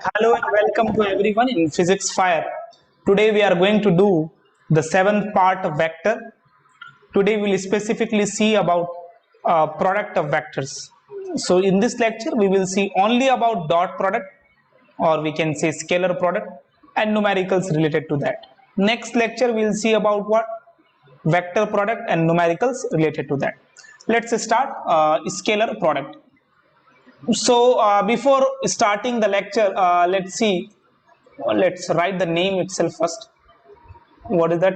Hello and welcome to everyone in Physics Fire. Today we are going to do the seventh part of vector. Today we will specifically see about product of vectors. So in this lecture we will see only about dot product, or we can say scalar product, and numericals related to that. Next lecture we will see about what? Vector product and numericals related to that. Let's start scalar product. So before starting the lecture, let's write the name itself first. What is that?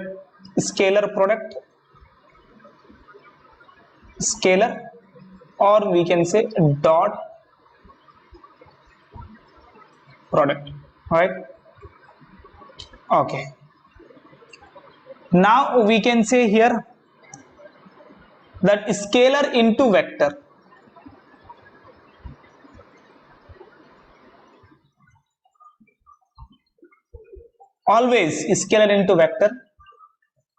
Scalar product, scalar, or we can say dot product. Right? Okay. Now we can say here that scalar into vector. Always scalar into vector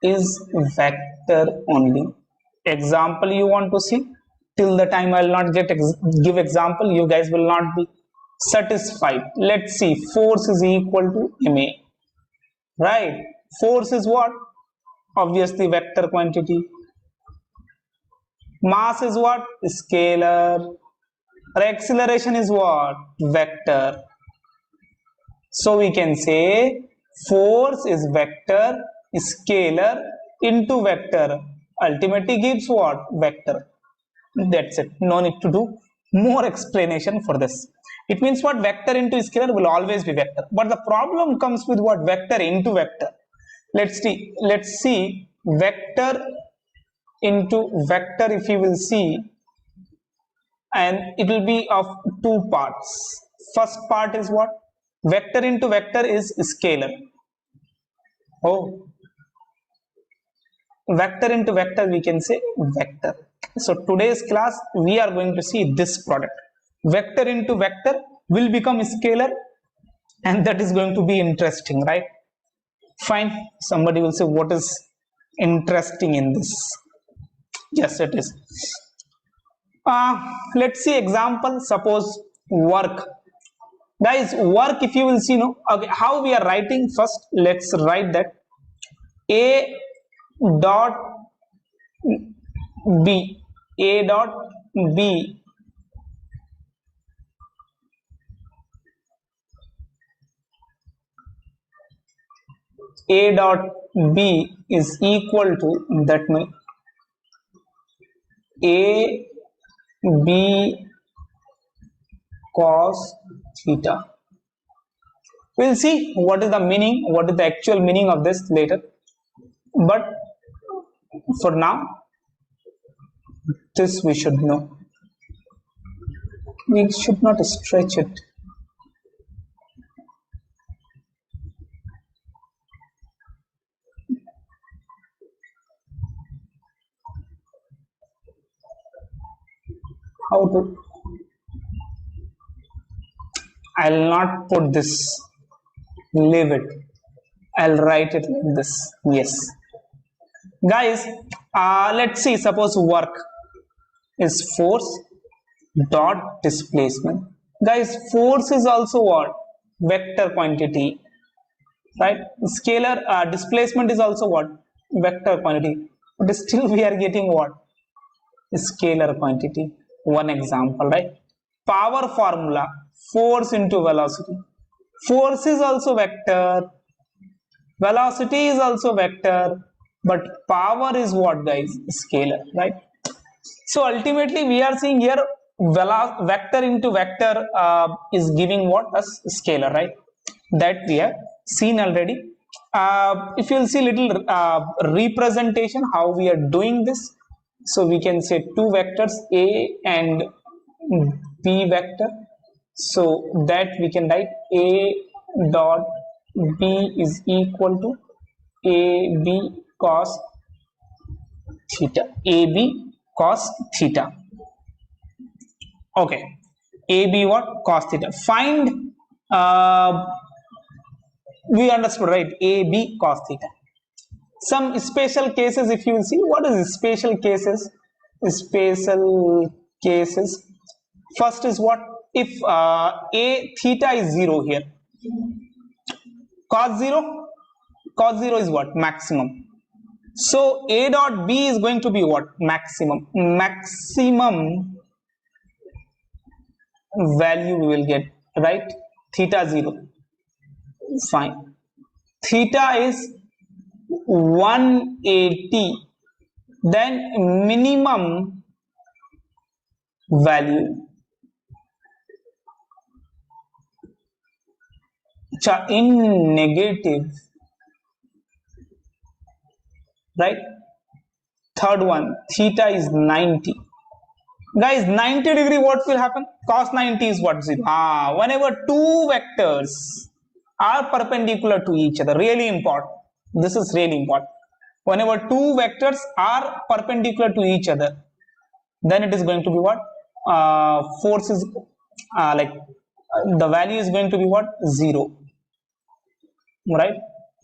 is vector only. Example you want to see? Till the time I will not give example, you guys will not be satisfied. Let's see. Force is equal to ma. Right? Force is what? Obviously vector quantity. Mass is what? Scalar. Acceleration is what? Vector. So we can say force is vector, scalar into vector. Ultimately gives what? Vector. That's it. No need to do more explanation for this. It means what? Vector into scalar will always be vector. But the problem comes with what? Vector into vector. Let's see vector into vector, if you will see, and it will be of two parts. First part is what? Vector into vector is scalar. Oh, vector into vector, we can say vector. So today's class we are going to see this product. Vector into vector will become scalar, and that is going to be interesting, right? Fine. Somebody will say, what is interesting in this? Yes, it is. Let's see example. Suppose work. Guys, work, if you will see, no, okay, how we are writing first, let's write that a dot b, a dot b a dot b is equal to, that means a b cos theta. We'll see what is the meaning, what is the actual meaning of this later. But for now, this we should know. We should not stretch it. How to? I'll not put this. Leave it. I'll write it like this. Yes. Guys, let's see. Suppose work is force dot displacement. Guys, force is also what? Vector quantity. Right? Scalar displacement is also what? Vector quantity. But still we are getting what? Scalar quantity. One example, right? Power formula, force into velocity. Force is also vector, velocity is also vector, but power is what, guys? Scalar, right? So ultimately we are seeing here vector into vector is giving what? As scalar, right? That we have seen already. If you'll see little representation how we are doing this, so we can say two vectors a and b vector, so that we can write a dot b is equal to ab cos theta, ab cos theta. Okay, ab what? Cos theta. Find we understood, right? AB cos theta. Some special cases, if you will see, what is special cases? Special cases. First is what? if a theta is 0 here, cos 0 is what? Maximum. So a dot b is going to be what? Maximum value we will get, right? Theta 0, fine. Theta is 180, then minimum value in negative, right? Third one, theta is 90. Guys, 90 degree, what will happen? Cos 90 is what? 0. Whenever two vectors are perpendicular to each other, really important. This is really important. Whenever two vectors are perpendicular to each other, then it is going to be what? Force is the value is going to be what? 0, right?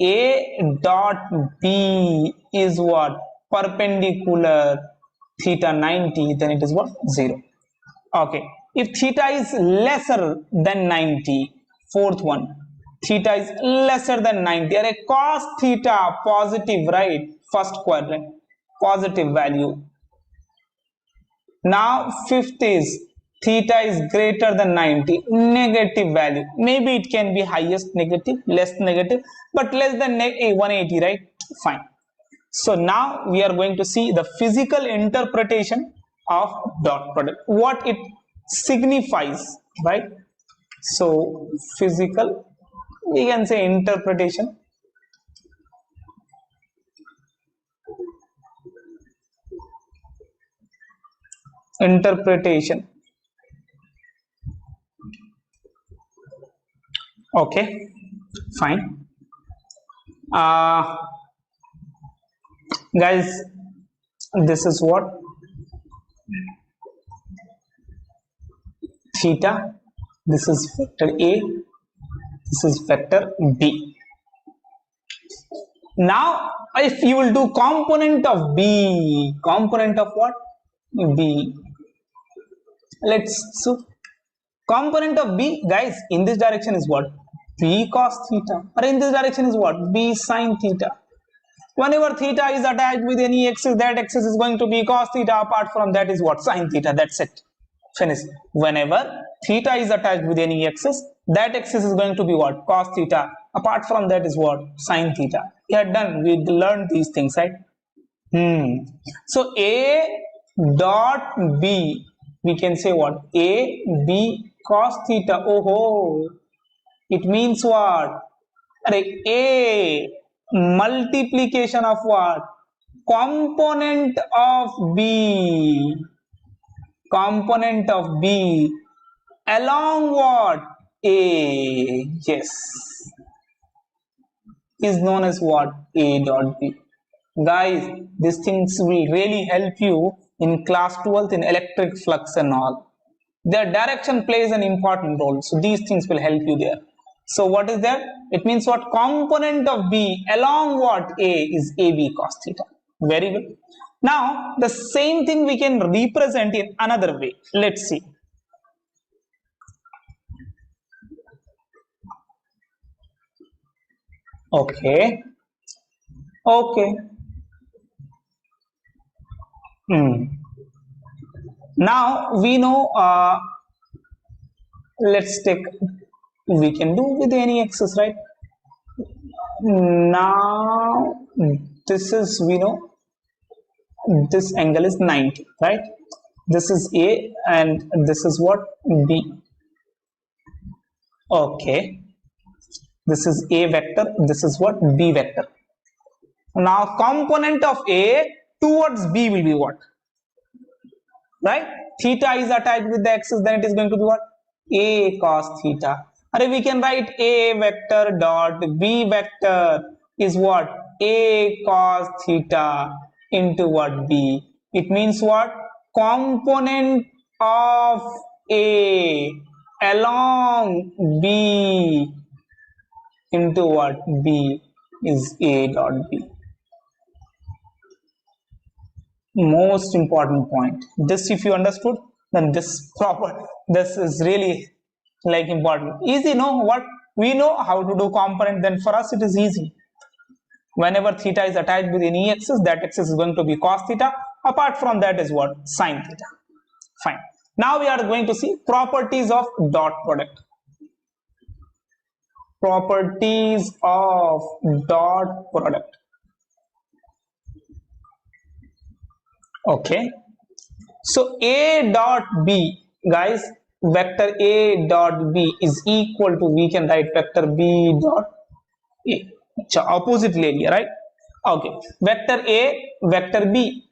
A dot b is what? Perpendicular theta 90, then it is what? 0. Okay, if theta is lesser than 90, fourth one, theta is lesser than 90, or a cos theta positive, right? First quadrant, positive value. Now fifth is theta is greater than 90, negative value. Maybe it can be highest negative, less negative, but less than 180, right? Fine. So now we are going to see the physical interpretation of dot product, what it signifies, right? So physical, we can say interpretation. Okay, fine. Guys, this is what? Theta. This is vector A, this is vector B. Now if you will do component of B, component of what? B. Let's so component of B, guys, in this direction is what? B cos theta, or in this direction is what? B sin theta. Whenever theta is attached with any axis, that axis is going to be cos theta, apart from that is what? Sin theta. That's it, finish. Whenever theta is attached with any axis, that axis is going to be what? Cos theta, apart from that is what? Sin theta. We are done, we learned these things, right? So A dot B, we can say what? A B cos theta. It means what? A multiplication of what? Component of B, component of B along what? A, yes, is known as what? A dot B. Guys, these things will really help you in class 12th in electric flux and all. Their direction plays an important role, so these things will help you there. So what is that? It means what? Component of B along what? A is AB cos theta. Very good. Now the same thing we can represent in another way. Let's see. Okay. Now we know, let's take, we can do with any axis, right? Now this is, we know this angle is 90, right? This is A and this is what? B. Okay, this is A vector, this is what? B vector. Now component of A towards B will be what? Right? Theta is attached with the axis, then it is going to be what? A cos theta. Or we can write A vector dot B vector is what? A cos theta into what? B. It means what? Component of A along B into what? B is A dot B. Most important point. This if you understood, then this proper This is really like important. Easy, no? What we know how to do component, then for us it is easy. Whenever theta is attached with any axis, that axis is going to be cos theta. Apart from that is what? Sin theta. Fine. Now we are going to see properties of dot product. Properties of dot product. Okay. So A dot B, guys, vector A dot B is equal to, we can write vector B dot A. Opposite area, right? Okay. Vector A, vector B.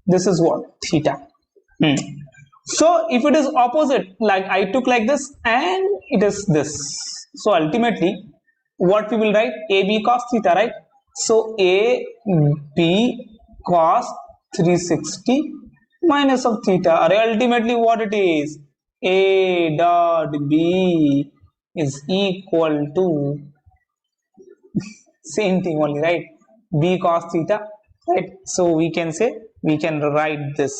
This is what? Theta. So if it is opposite, like I took like this and it is this. So ultimately, what we will write? AB cos theta, right? So AB cos 360 minus of theta. Or ultimately what it is? A dot B is equal to same thing only, right? B cos theta, right? So we can say, we can write this.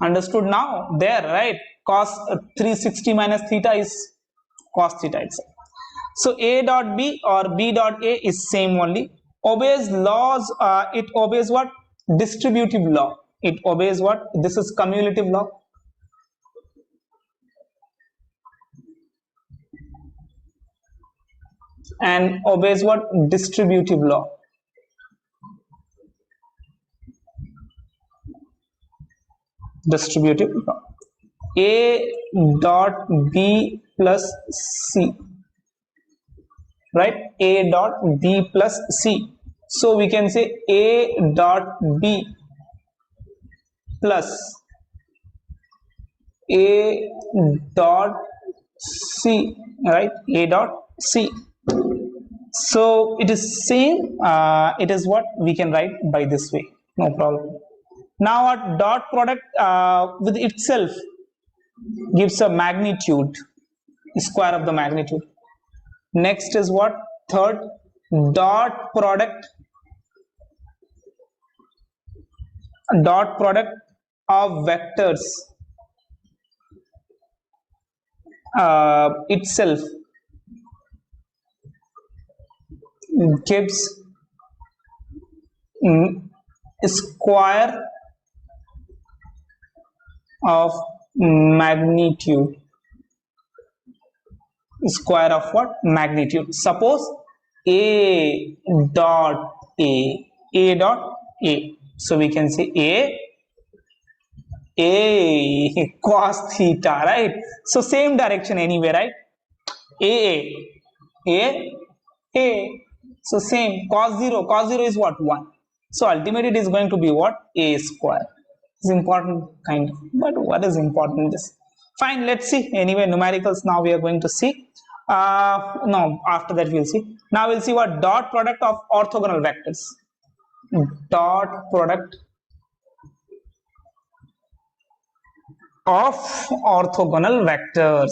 Understood now? There, right? Cos 360 minus theta is cos theta itself. So A dot B or B dot A is same only. Obeys laws. It obeys what? Distributive law. It obeys what? This is cumulative law. And obeys what? Distributive law. Distributive law. A dot B plus C, right? A dot B plus C. So we can say A dot B plus A dot C, right? A dot C. So it is same. It is what we can write by this way. No problem. Now our dot product with itself gives a magnitude, square of the magnitude. Next is what? Third, dot product of vectors itself gives square of magnitude. Square of what? Magnitude. Suppose A dot A dot A. So we can say A cos theta, right? So same direction anyway, right? A. So same. Cos 0 is what? 1. So ultimately it is going to be what? A square. It's important kind of, but what is important in this? Fine, let's see. Anyway, numericals now we are going to see. No, after that we'll see. Now we'll see what dot product of orthogonal vectors. Dot product of orthogonal vectors.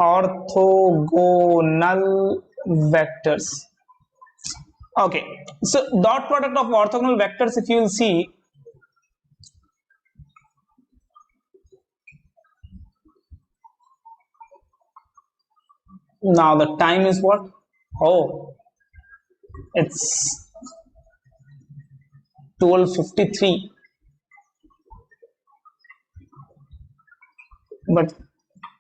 Orthogonal vectors. Okay, so dot product of orthogonal vectors, if you will see, now the time is what? Oh, it's 12:53. But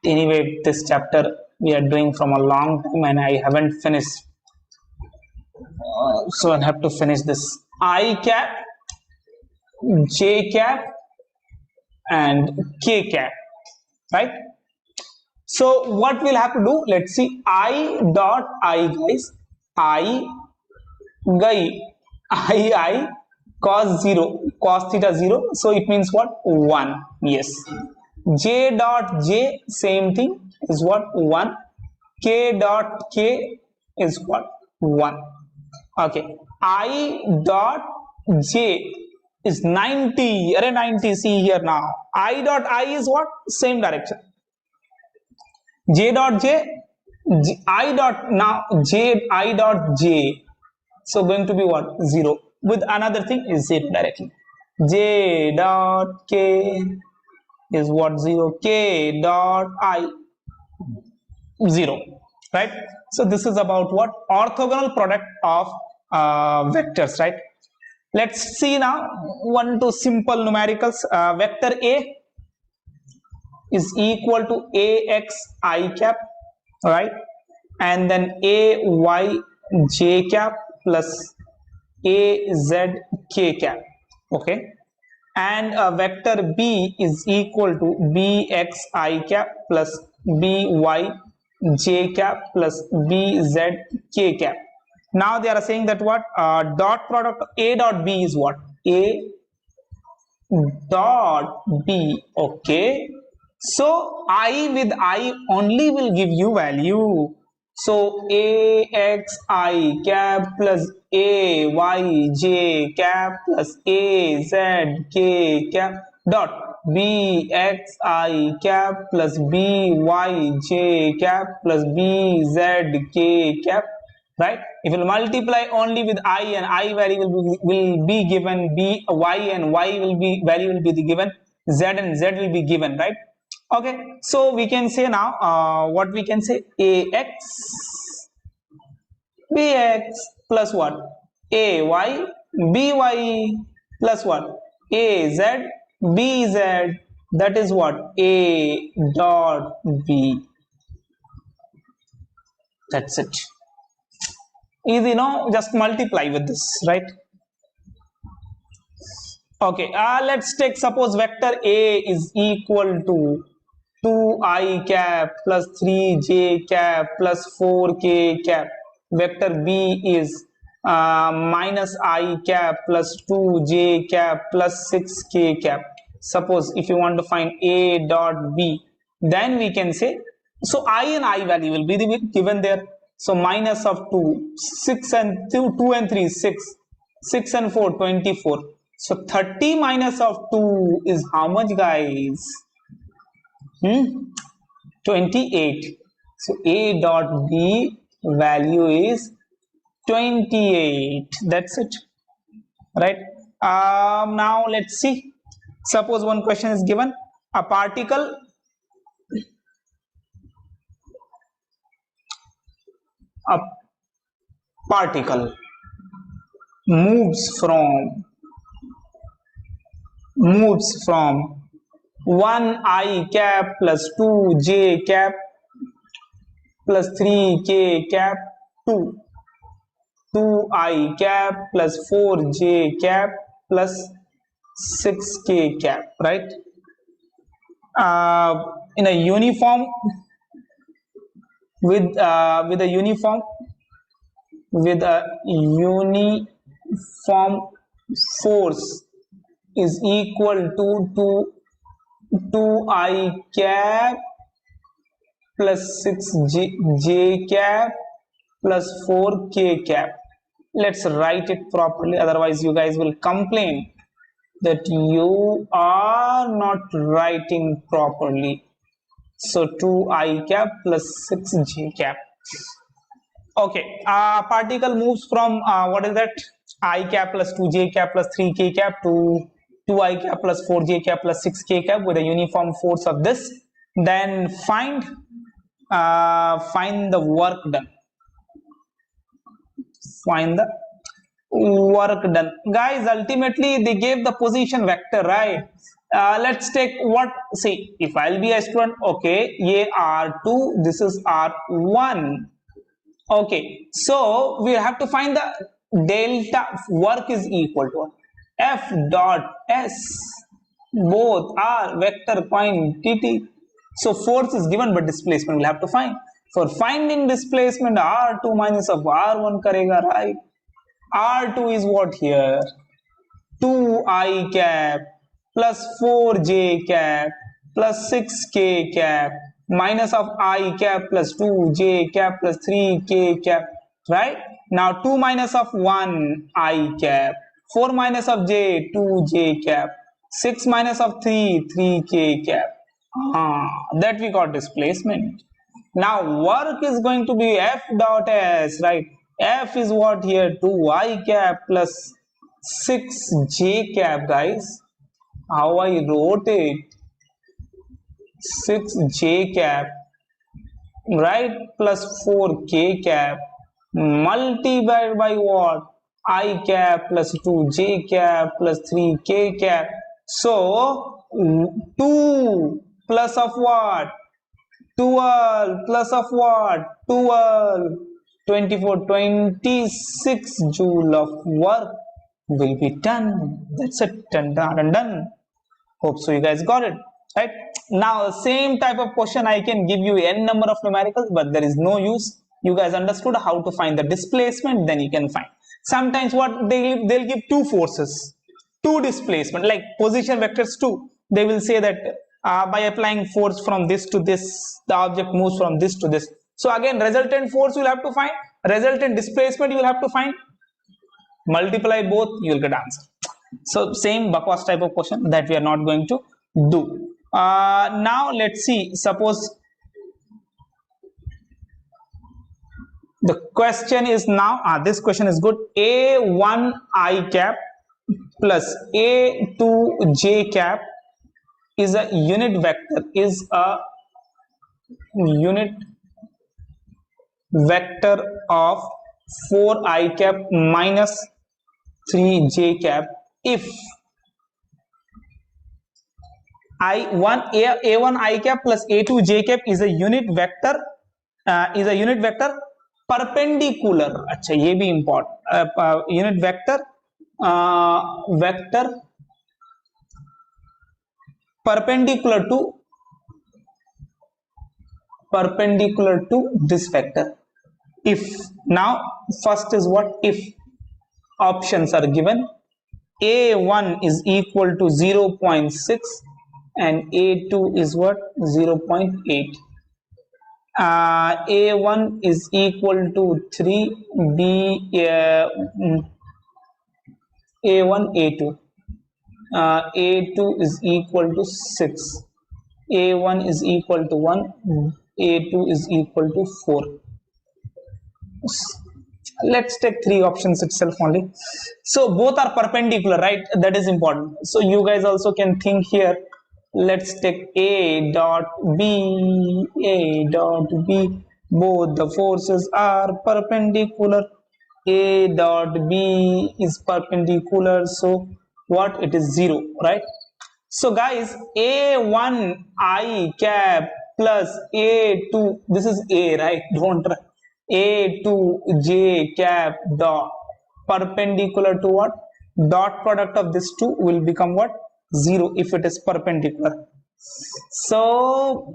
anyway, this chapter we are doing from a long time and I haven't finished. So I'll have to finish this. I cap, J cap, and K cap, right? So what we'll have to do, let's see. I dot I, guys. I cos 0, cos theta 0. So it means what? 1. Yes. J dot J, same thing, is what? 1. K dot K is what? 1. Okay. I dot J is 90. Array 90. See here now. I dot I is what? Same direction. J dot J, I dot, now J, I dot J. So going to be what? 0. With another thing is 0 directly. j dot k is what? 0. K dot I 0, right? So this is about what? Orthogonal product of vectors, right? Let's see now one to simple numericals. Vector A is equal to ax I cap, right? And then ay j cap plus az k cap, okay? And vector B is equal to bx I cap plus by j cap plus bz k cap. Now they are saying that what? Dot product A dot B is what? A dot B, okay? So I with I only will give you value. So ax I cap plus ay j cap plus az k cap dot bx I cap plus by j cap plus bz k cap, right? If you multiply only with I, and I value will be given y, and y will be value will be given z, and z will be given, right? Okay, so we can say now what we can say? Ax bx plus what? Ay by plus what? Az bz, that is what? A dot b. That's it. Easy, no? Just multiply with this, right? Okay, let's take, suppose vector A is equal to 2I cap plus 3j cap plus 4k cap. Vector B is minus I cap plus 2j cap plus 6k cap. Suppose if you want to find A dot B, then we can say, so I and I value will be given there. So minus of 2, 6 and 2 and 3, 6, 6 and 4, 24. So 30 minus of 2 is how much, guys? 28. So A dot B value is 28. That's it, right? Now let's see. Suppose one question is given: a particle moves from 1I cap plus 2j cap plus 3k cap to 2I cap plus 4j cap plus 6k cap, right? In a uniform with a uniform force is equal to 2I cap plus 6j cap plus 4k cap. Let's write it properly, otherwise you guys will complain that you are not writing properly. So 2I cap plus 6j cap. Okay, particle moves from what is that? I cap plus 2j cap plus 3k cap to 2I cap plus 4j cap plus 6k cap with a uniform force of this. Then find the work done. Find the work done, guys. Ultimately they gave the position vector, right? Let's take what, see, if I'll be a student, okay, ye R2, this is R1. Okay, so we have to find the delta. Work is equal to F dot S, both are vector quantity. So force is given, but displacement we'll have to find. For finding displacement, R2 minus of R1 karega, right? R2 is what here? 2I cap plus 4j cap plus 6k cap minus of I cap plus 2j cap plus 3k cap, right? Now 2 minus of 1 I cap, 4 minus of j 2j cap, 6 minus of 3 3k cap. That we got displacement. Now work is going to be F dot S, right? F is what here? 2I cap plus 6j cap, guys. How I wrote it? 6j cap, right, plus 4k cap multiplied by what? I cap plus 2j cap plus 3k cap. So 2 plus of what? 12 plus of what? 12, 24, 26 joule of work will be done. That's it. Done, done, done. Hope so you guys got it. Right, now the same type of question I can give you n number of numericals, but there is no use. You guys understood how to find the displacement, then you can find. Sometimes what they'll give two forces, two displacement, like position vectors 2. They will say that by applying force from this to this, the object moves from this to this. So again, resultant force you will have to find, resultant displacement you will have to find, multiply both, you will get answer. So same bakwas type of question that we are not going to do. Now let's see, suppose the question is now, this question is good. A1 I cap plus A2 j cap is a unit vector, is a unit vector of 4 I cap minus 3 j cap if A1 I cap plus A2 j cap is a unit vector perpendicular. अच्छा ये भी important, unit vector perpendicular to this vector. If, now first is what? If options are given, A1 is equal to 0.6 and A2 is what? 0.8. A1 is equal to 3, A1, A2. A2 is equal to 6. A1 is equal to 1. A2 is equal to 4. Let's take three options itself only. So both are perpendicular, right? That is important. So you guys also can think here. Let's take A dot B. Both the forces are perpendicular. A dot B is perpendicular. So what? It is 0, right? So guys, A1 I cap plus A2, this is A, right? Don't try. A2 j cap dot perpendicular to what? Dot product of this two will become what? 0 if it is perpendicular. So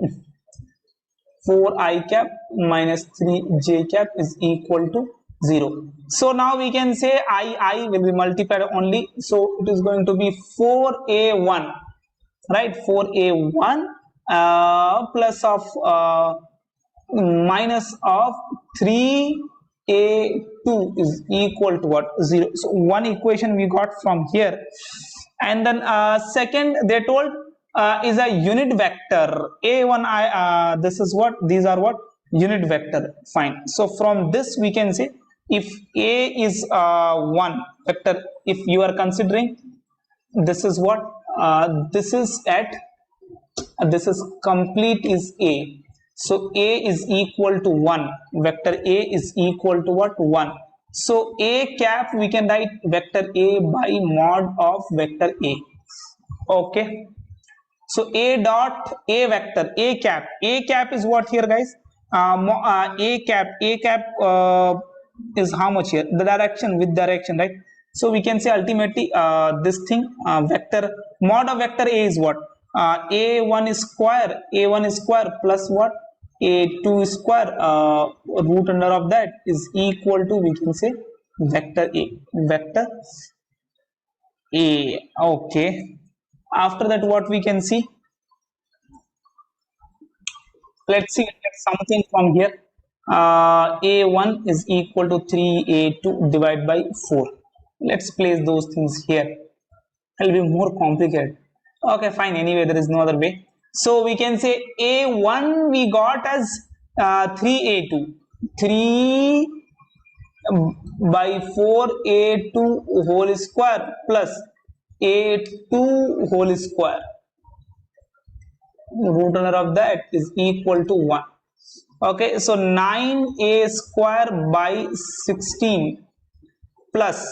4 I cap minus 3 j cap is equal to 0. So now we can say I will be multiplied only. So it is going to be 4A1, right? 4A1 plus of minus of 3A2 is equal to what? 0. So one equation we got from here. And then second they told is a unit vector. A1 this is what? These are what? Unit vector. Fine. So from this we can say if A is 1 vector, if you are considering this is what? This is at this is complete is A. So A is equal to 1. Vector A is equal to what? 1. So A cap we can write vector A by mod of vector A. Okay. So A dot A vector A cap. A cap is what here, guys? A cap is how much here? The direction with direction, right? So we can say ultimately this thing vector mod of vector A is what? A1 is square plus what? A2 square root under of that is equal to, we can say, vector A. Okay. After that, what we can see? Let's see something from here. A1 is equal to 3A2 divided by 4. Let's place those things here. It will be more complicated. Okay, fine. Anyway, there is no other way. So we can say A1 we got as 3A2. by 4a2 whole square plus a2 whole square. Root under of that is equal to 1. Okay, so 9a square by 16 plus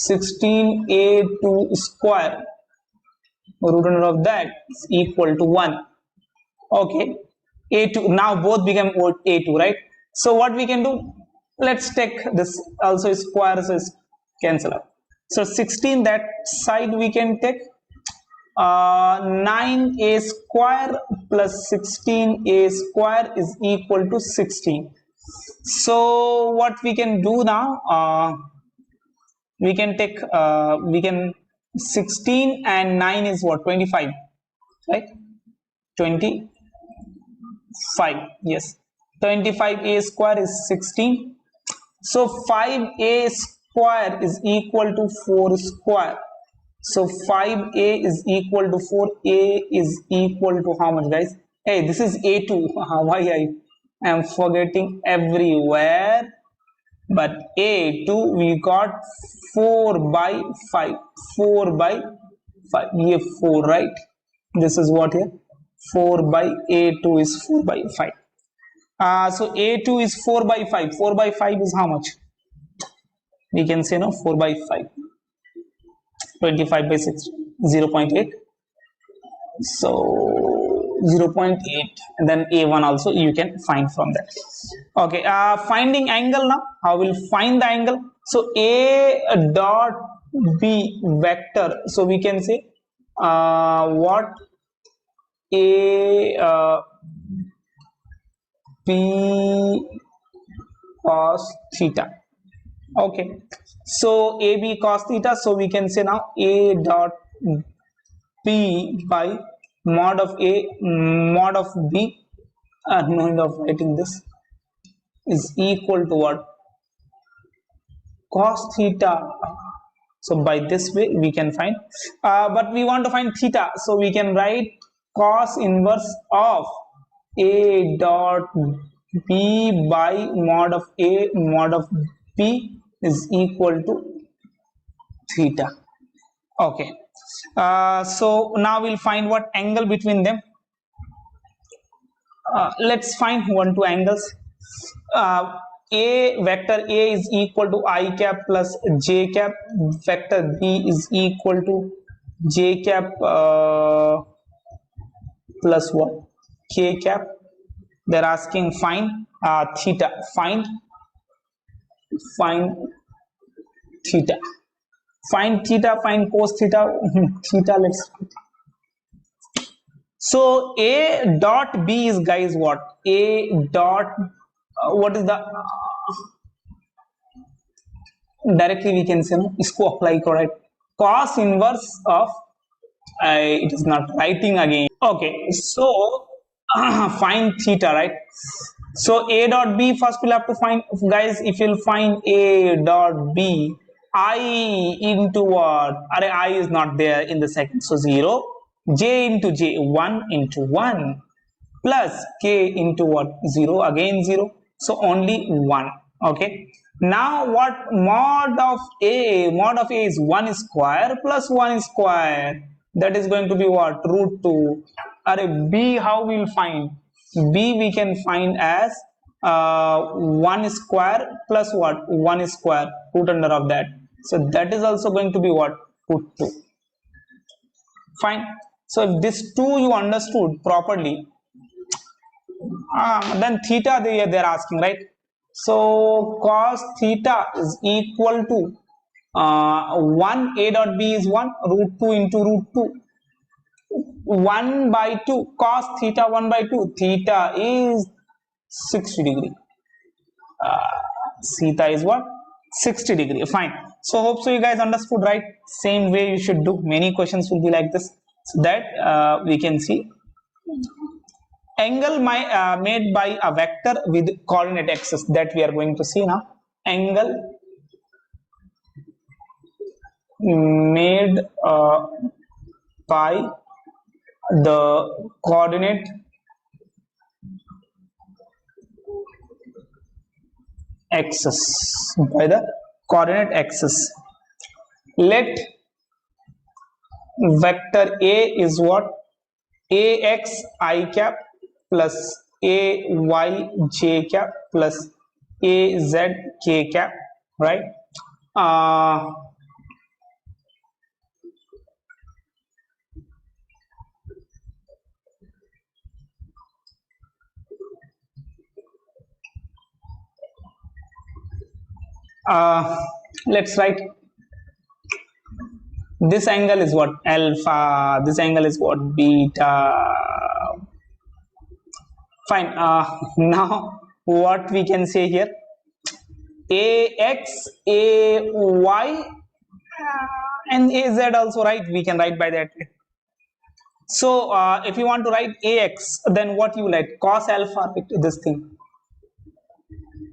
16a2 square, root under of that is equal to 1. Okay, a2, now both become a2, right? So what we can do, let's take this also squares is cancel out. So 16 that side we can take 9a square plus 16a square is equal to 16. So what we can do now, we can take we can 16 and 9 is what, 25, right? 25, yes, 25a square is 16. So 5a square is equal to 4 square. So 5a is equal to 4. A is equal to how much, guys? Hey, this is a2. Why I am forgetting everywhere? But a2 we got 4 by 5. 4 by 5. Yeah, 4, right? This is what here? 4 by a2 is 4 by 5. So a2 is 4 by 5. 4 by 5 is how much? We can say no, 4 by 5. 25 by 6, 0.8. So 0.8, and then a1 also you can find from that. Okay, finding angle now. How will find the angle? So a dot b vector. So we can say what a b cos theta. Okay, so ab cos theta. So we can say now a dot b by mod of a mod of b, no need of writing this, is equal to what? Cos theta. So by this way we can find, but we want to find theta, so we can write cos inverse of a dot b by mod of a mod of b is equal to theta. Okay, so now we'll find what angle between them. Let's find two angles. A vector a is equal to I cap plus j cap. Vector b is equal to j cap plus what? K cap. They're asking find theta. Find theta. Find theta. Find cos theta. Theta. Let's. So a dot b is, guys, what? A dot what is the directly we can say no, isko apply correct. Cos inverse of it is not writing again. Okay, so find theta, right? So a dot b first we'll have to find, guys. If you'll find a dot b, I into what? I is not there in the second, so 0. J into j, 1 into 1 plus k into what? 0, again 0. So only 1. Okay. Now what? Mod of a is 1 square plus 1 square. That is going to be what? Root 2. B, how we'll find? B we can find as 1 square plus what? 1 square, root under of that. So that is also going to be what? Root 2. Fine. So if this 2 you understood properly, then theta they're asking, right? So cos theta is equal to 1, a dot b is 1, root 2 into root 2, 1 by 2, cos theta 1 by 2, theta is 60 degree. Theta is what? 60 degree. Fine. So hope so you guys understood, right? Same way you should do. Many questions will be like this, so that we can see angle made by a vector with coordinate axis, that we are going to see now. Angle made by the coordinate axis, by the coordinate axis. Let vector A is what? Ax I cap plus Ay j cap plus Az k cap, right? Let's write this angle is what? Alpha. This angle is what? Beta. Fine. Now what we can say here? Ax, Ay, and Az also, right? We can write by that. So if you want to write Ax, then what you write? Cos alpha, this thing.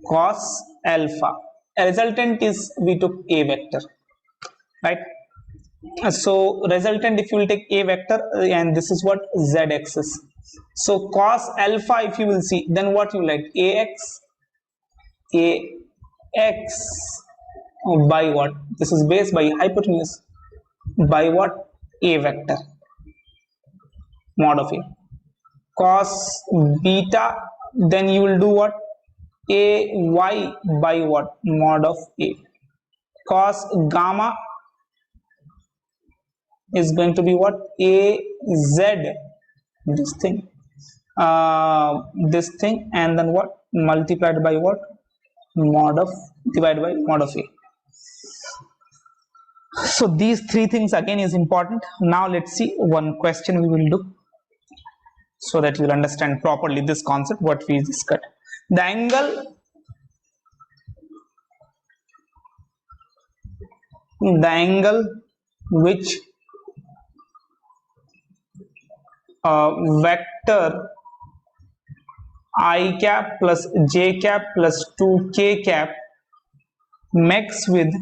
Cos alpha. A resultant is, we took A vector, right? So resultant, if you will take A vector, and this is what? Z axis. So cos alpha, if you will see, then what you like? Ax by what? This is base by hypotenuse, by what? A vector, mod of A. Cos beta, then you will do what? Ay by what? Mod of A. Cos gamma is going to be what? Az, this thing, and then what? Multiplied by what? Mod of, divided by mod of A. So these three things again is important. Now let's see one question we will do, so that you will understand properly this concept what we discussed. The angle which vector I cap plus j cap plus 2k cap makes with